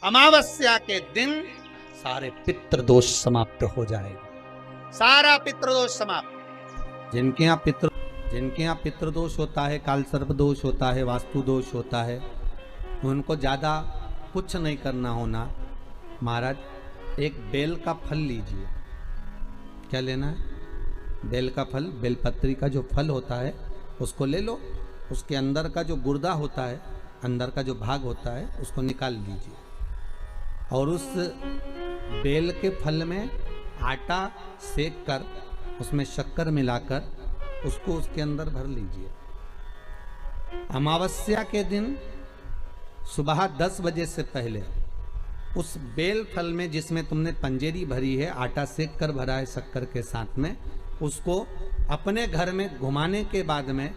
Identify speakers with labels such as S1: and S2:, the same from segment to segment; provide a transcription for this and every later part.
S1: अमावस्या के दिन सारे पितृदोष समाप्त हो जाएगा, सारा पितृदोष समाप्त। जिनके यहाँ पितृदोष होता है, काल सर्प दोष होता है, वास्तु दोष होता है, उनको ज़्यादा कुछ नहीं करना होना। महाराज एक बेल का फल लीजिए। क्या लेना है? बेल का फल, बेलपत्री का जो फल होता है उसको ले लो। उसके अंदर का जो गुर्दा होता है, अंदर का जो भाग होता है, उसको निकाल लीजिए और उस बेल के फल में आटा सेक कर उसमें शक्कर मिलाकर उसको उसके अंदर भर लीजिए। अमावस्या के दिन सुबह 10 बजे से पहले उस बेल फल में जिसमें तुमने पंजेरी भरी है, आटा सेक कर भरा है शक्कर के साथ में, उसको अपने घर में घुमाने के बाद में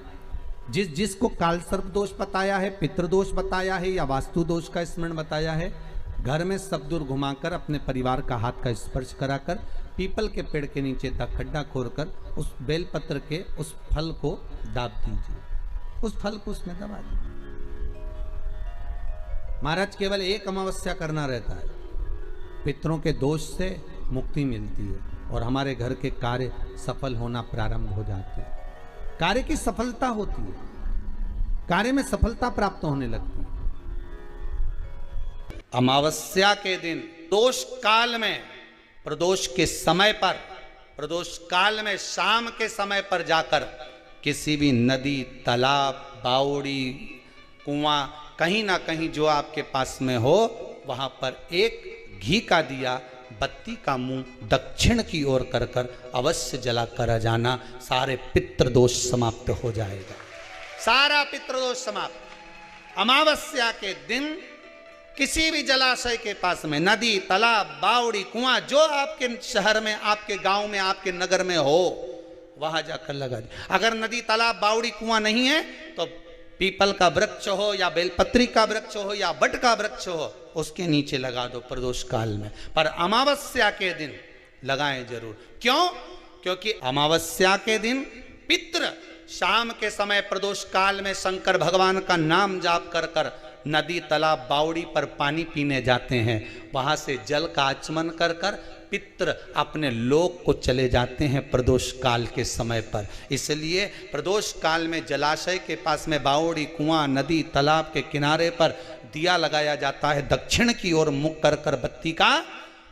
S1: जिसको काल सर्प दोष बताया है, पितृदोष बताया है या वास्तु दोष का स्मरण बताया है, घर में सब दूर घुमाकर अपने परिवार का हाथ का स्पर्श कराकर पीपल के पेड़ के नीचे तक खड्डा खोदकर उस बेलपत्र के उस फल को दाब दीजिए। उस फल को उसमें दबा दीजिए। महाराज केवल एक अमावस्या करना रहता है, पितरों के दोष से मुक्ति मिलती है और हमारे घर के कार्य सफल होना प्रारंभ हो जाते हैं। कार्य की सफलता होती है, कार्य में सफलता प्राप्त होने लगती है। अमावस्या के दिन दोष काल में, प्रदोष के समय पर, प्रदोष काल में शाम के समय पर जाकर किसी भी नदी, तालाब, बावड़ी, कुआं, कहीं ना कहीं जो आपके पास में हो, वहां पर एक घी का दिया, बत्ती का मुंह दक्षिण की ओर कर कर अवश्य जला कर जाना। सारे पितृदोष समाप्त हो जाएगा, सारा पितृदोष समाप्त। अमावस्या के दिन किसी भी जलाशय के पास में, नदी, तालाब, बावड़ी, कुआं, जो आपके शहर में, आपके गांव में, आपके नगर में हो, वहां जाकर लगा दे। अगर नदी, तालाब, बावड़ी, कुआं नहीं है तो पीपल का वृक्ष हो या बेलपत्री का वृक्ष हो या बट का वृक्ष हो, उसके नीचे लगा दो प्रदोष काल में। पर अमावस्या के दिन लगाएं जरूर। क्यों? क्योंकि अमावस्या के दिन पितृ शाम के समय प्रदोष काल में शंकर भगवान का नाम जाप कर कर नदी, तालाब, बावड़ी पर पानी पीने जाते हैं। वहां से जल का आचमन कर कर पितृ अपने लोक को चले जाते हैं प्रदोष काल के समय पर। इसलिए प्रदोष काल में जलाशय के पास में, बावड़ी, कुआं, नदी, तालाब के किनारे पर दिया लगाया जाता है दक्षिण की ओर मुख कर कर बत्ती का।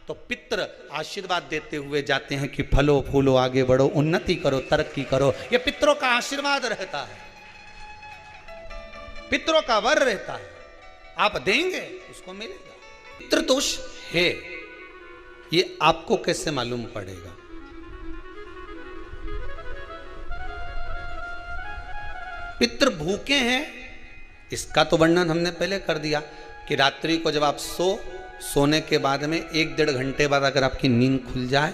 S1: तो पितृ आशीर्वाद देते हुए जाते हैं कि फलो फूलो, आगे बढ़ो, उन्नति करो, तरक्की करो। ये पितरों का आशीर्वाद रहता है, पितरों का वर रहता है। आप देंगे उसको मिलेगा। पितृदोष है, ये आपको कैसे मालूम पड़ेगा? पितृ भूखे हैं, इसका तो वर्णन हमने पहले कर दिया कि रात्रि को जब आप सोने के बाद में 1-1.5 घंटे बाद अगर आपकी नींद खुल जाए,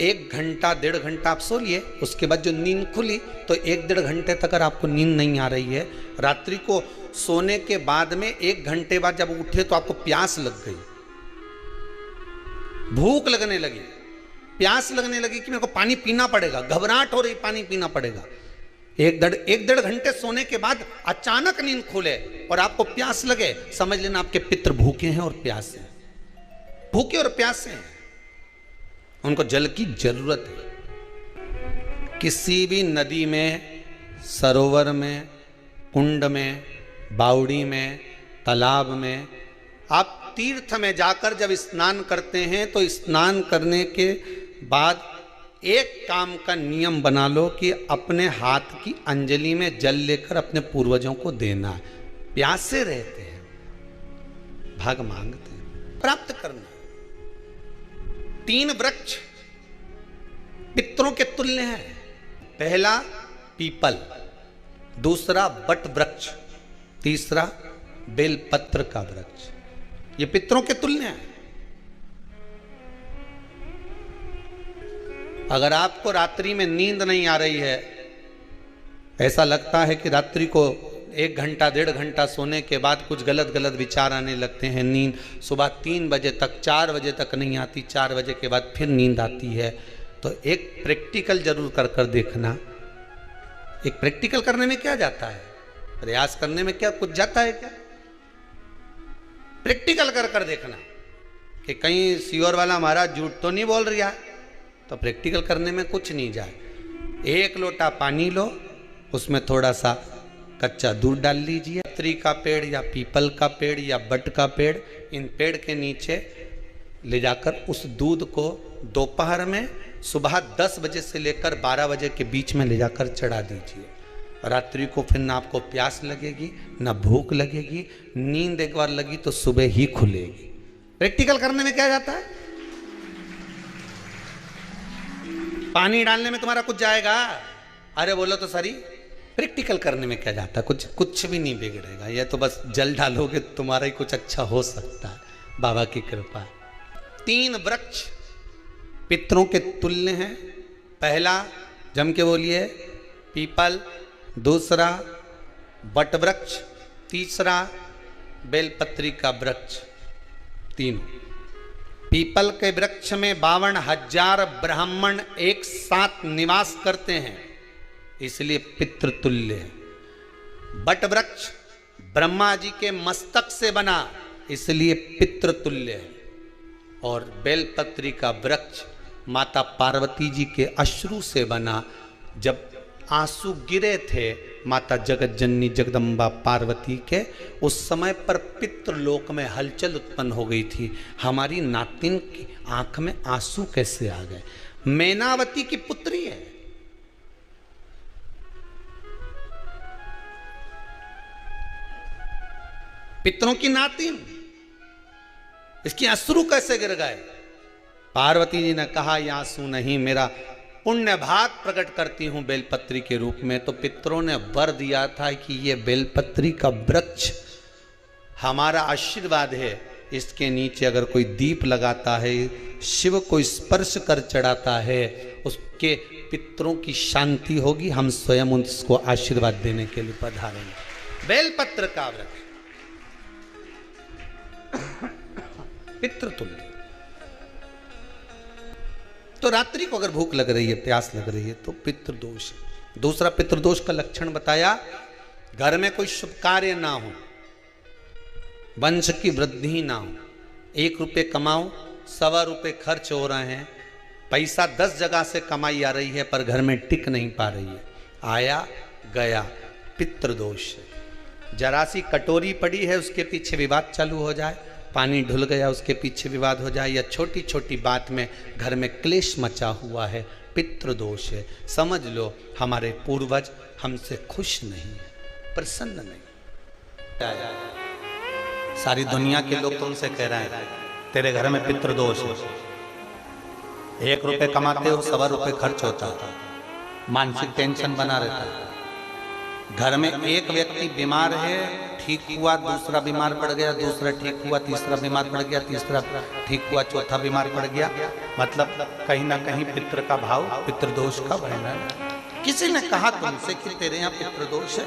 S1: 1 घंटा 1.5 घंटा आप सो लिए, उसके बाद जो नींद खुली तो 1-1.5 घंटे तक अगर आपको नींद नहीं आ रही है, रात्रि को सोने के बाद में 1 घंटे बाद जब उठे तो आपको प्यास लग गई, भूख लगने लगी, प्यास लगने लगी कि मेरे को पानी पीना पड़ेगा, घबराहट हो रही, पानी पीना पड़ेगा। 1-1.5 घंटे सोने के बाद अचानक नींद खुले और आपको प्यास लगे, समझ लेना आपके पितृ भूखे हैं और प्यासे हैं, भूखे और प्यासे हैं, उनको जल की जरूरत है। किसी भी नदी में, सरोवर में, कुंड में, बावड़ी में, तालाब में, आप तीर्थ में जाकर जब स्नान करते हैं तो स्नान करने के बाद एक काम का नियम बना लो कि अपने हाथ की अंजलि में जल लेकर अपने पूर्वजों को देना है। प्यासे रहते हैं, भाग मांगते हैं, प्राप्त करना। 3 वृक्ष पितरों के तुल्य हैं। पहला पीपल, दूसरा बट वृक्ष, तीसरा बेलपत्र का वृक्ष। ये पितरों के तुल्य हैं। अगर आपको रात्रि में नींद नहीं आ रही है, ऐसा लगता है कि रात्रि को 1 घंटा 1.5 घंटा सोने के बाद कुछ गलत गलत विचार आने लगते हैं, नींद सुबह 3 बजे तक, 4 बजे तक नहीं आती, 4 बजे के बाद फिर नींद आती है, तो एक प्रैक्टिकल जरूर कर कर देखना। एक प्रैक्टिकल करने में क्या जाता है, प्रयास करने में क्या कुछ जाता है क्या? प्रैक्टिकल कर कर देखना कि कहीं सियोर वाला महाराज झूठ तो नहीं बोल रहा। तो प्रैक्टिकल करने में कुछ नहीं जाए। 1 लोटा पानी लो, उसमें थोड़ा सा कच्चा दूध डाल लीजिए। पत्री का पेड़ या पीपल का पेड़ या बट का पेड़, इन पेड़ के नीचे ले जाकर उस दूध को दोपहर में सुबह 10 बजे से लेकर 12 बजे के बीच में ले जाकर चढ़ा दीजिए। रात्रि को फिर ना आपको प्यास लगेगी ना भूख लगेगी। नींद एक बार लगी तो सुबह ही खुलेगी। प्रैक्टिकल करने में क्या जाता है? पानी डालने में तुम्हारा कुछ जाएगा? अरे बोलो तो सरी, प्रैक्टिकल करने में क्या जाता है? कुछ भी नहीं बिगड़ेगा। ये तो बस जल डालोगे तुम्हारा ही कुछ अच्छा हो सकता है, बाबा की कृपा। 3 वृक्ष पितरों के तुल्य हैं। पहला, जम के बोलिए, पीपल। दूसरा बट वृक्ष। तीसरा बेलपत्री का वृक्ष। 3 पीपल के वृक्ष में 52,000 ब्राह्मण एक साथ निवास करते हैं, इसलिए पितृतुल्य है। बट वृक्ष ब्रह्मा जी के मस्तक से बना, इसलिए पितृतुल्य है। और बेलपत्री का वृक्ष माता पार्वती जी के अश्रु से बना। जब आंसू गिरे थे माता जगत जननी जगदम्बा पार्वती के, उस समय पर पितृलोक में हलचल उत्पन्न हो गई थी। हमारी नातिन की आंख में आंसू कैसे आ गए? मैनावती की पुत्री है। पितरों की नातिन, इसकी अश्रु कैसे गिर गए? पार्वती जी ने कहा, ये आंसू नहीं, मेरा पुण्य भाग प्रकट करती हूं बेलपत्री के रूप में। तो पितरों ने वर दिया था कि ये बेलपत्री का वृक्ष हमारा आशीर्वाद है, इसके नीचे अगर कोई दीप लगाता है, शिव को स्पर्श कर चढ़ाता है, उसके पितरों की शांति होगी। हम स्वयं उसको आशीर्वाद देने के लिए पधारेंगे। बेलपत्र का वृक्ष पितृतुल्य। तो रात्रि को अगर भूख लग रही है, प्यास लग रही है, तो पितृदोष है। दूसरा पितृदोष का लक्षण बताया, घर में कोई शुभ कार्य ना हो, वंश की वृद्धि ना हो। 1 रुपये कमाओ, 1.25 रुपये खर्च हो रहे हैं, पैसा 10 जगह से कमाई आ रही है पर घर में टिक नहीं पा रही है, आया गया, पितृदोष है। जरा सी कटोरी पड़ी है, उसके पीछे विवाद चालू हो जाए, पानी ढुल गया उसके पीछे विवाद हो जाए, या छोटी छोटी बात में घर में क्लेश मचा हुआ है, पितृदोष है। समझ लो हमारे पूर्वज हमसे खुश नहीं है, प्रसन्न नहीं। सारी दुनिया के लोग तुमसे कह रहे हैं तेरे घर में पितृदोष है। 1 रुपये कमाते हो, 1.25 रुपये खर्च होता है, मानसिक टेंशन बना रहता है। घर में एक व्यक्ति बीमार है, ठीक हुआ, दूसरा बीमार पड़ गया, दूसरा ठीक हुआ, तीसरा बीमार पड़ गया, तीसरा ठीक हुआ, चौथा बीमार पड़ गया। मतलब कहीं ना कहीं पितृ का भाव, पितृदोष का वर्णन। किसी ने कहा तुमसे कि तेरे यहाँ पितृदोष है,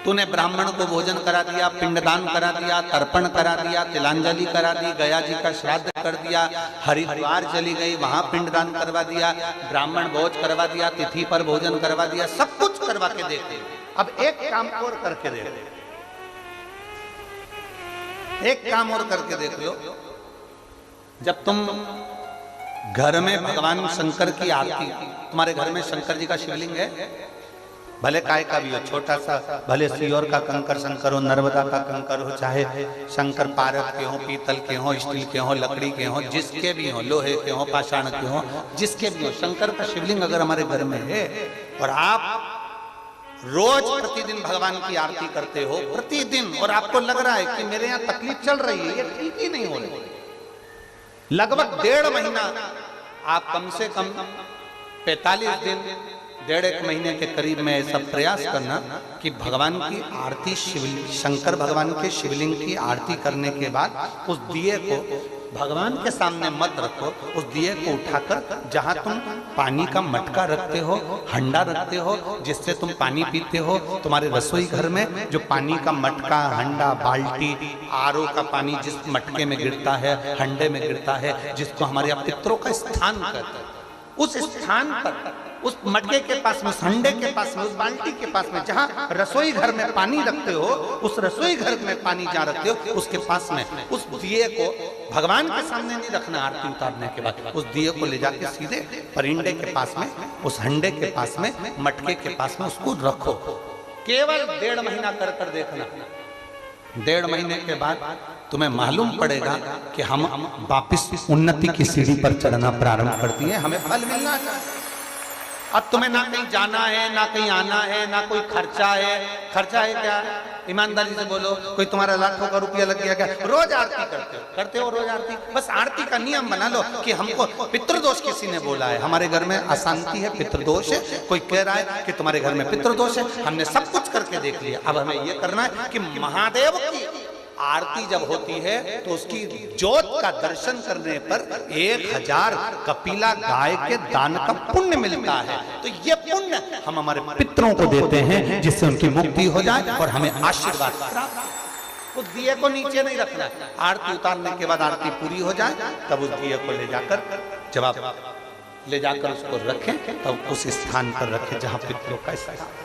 S1: तूने ब्राह्मण को भोजन करा दिया, पिंडदान करा दिया, तर्पण करा दिया, तिलांजलि करा दी, गया जी का श्राद्ध कर दिया, हरिद्वार चली गई, वहां पिंडदान करवा दिया, ब्राह्मण भोज करवा दिया, तिथि पर भोजन करवा दिया, सब कुछ करवा के देते। अब एक काम और करके देख लो, एक काम और करके देख लो। जब तुम घर में भगवान शंकर की आरती, तुम्हारे घर में शंकर जी का शिवलिंग है, भले काय का भी हो, छोटा सा, भले सियोर का कंकर शंकर हो, नर्मदा का कंकर हो, चाहे शंकर पारक के हो, पीतल के हो, स्टील के हो, लकड़ी के हो, जिसके भी हो, लोहे के हो, पाषाण के हो, जिसके भी हो, शंकर का शिवलिंग अगर हमारे घर में है और आप रोज प्रतिदिन भगवान की आरती करते हो, प्रतिदिन, और आपको लग रहा है कि मेरे यहाँ तकलीफ चल रही है, ये ठीक ही नहीं हो रही, लगभग 1.5 महीना आप कम से कम 45 दिन, 1.5 महीने के करीब में ऐसा प्रयास करना कि भगवान की आरती, शंकर भगवान के शिवलिंग की आरती करने के बाद उस दिए को भगवान के सामने मत रखो, उस दिए को उठाकर जहां तुम पानी का मटका रखते हो, हंडा रखते हो, जिससे तुम पानी पीते हो, तुम्हारे रसोई घर में जो पानी का मटका, हंडा, बाल्टी, आरओ का पानी जिस मटके में गिरता है, हंडे में गिरता है, जिसको हमारे यहाँ पितरों का स्थान कहते हैं, उस स्थान पर उस मटके के पास में, उस हंडे के पास में, उस बाल्टी के पास में, जहां रसोई घर में पानी रखते हो, उस रसोई घर में पानी जहां रखते हो उसके पास में उस दिए को भगवान के सामने नहीं रखना। आरती उतारने के बाद उस दिए को ले जाके सीधे परिंडे के पास में, उस हंडे के पास में, मटके के पास में उसको रखो। केवल 1.5 महीना कर कर देखना। 1.5 महीने के बाद तुम्हें मालूम पड़ेगा कि हम वापिस उन्नति की सीढ़ी पर चढ़ना प्रारंभ कर दिए, हमें फल मिलना चाहिए। अब तुम्हें ना कहीं जाना है, ना कहीं आना है, ना कोई खर्चा है। खर्चा है क्या? ईमानदारी से बोलो, कोई तुम्हारा लाखों का रुपया लग गया क्या? रोज आरती करते हो रोज आरती। बस आरती का नियम बना लो कि हमको पितृदोष किसी ने बोला है, हमारे घर में अशांति है, पितृदोष है, कोई कह रहा है कि तुम्हारे घर में पितृदोष है। हमने सब कुछ करके देख लिया, अब हमें ये करना है कि महादेव की आरती जब होती है तो उसकी ज्योत का दर्शन करने पर 1000 कपिला गाय के दान का पुण्य मिलता है। तो ये पुण्य हम हमारे पितरों को देते हैं, जिससे उनकी मुक्ति हो जाए और हमें आशीर्वाद प्राप्त। उस दिए को नीचे नहीं रखना, आरती उतारने के बाद आरती पूरी हो जाए तब उस दिए को ले जाकर, जब आप ले जाकर उसको रखें तब उस स्थान पर रखें जहां पितरों का स्थान।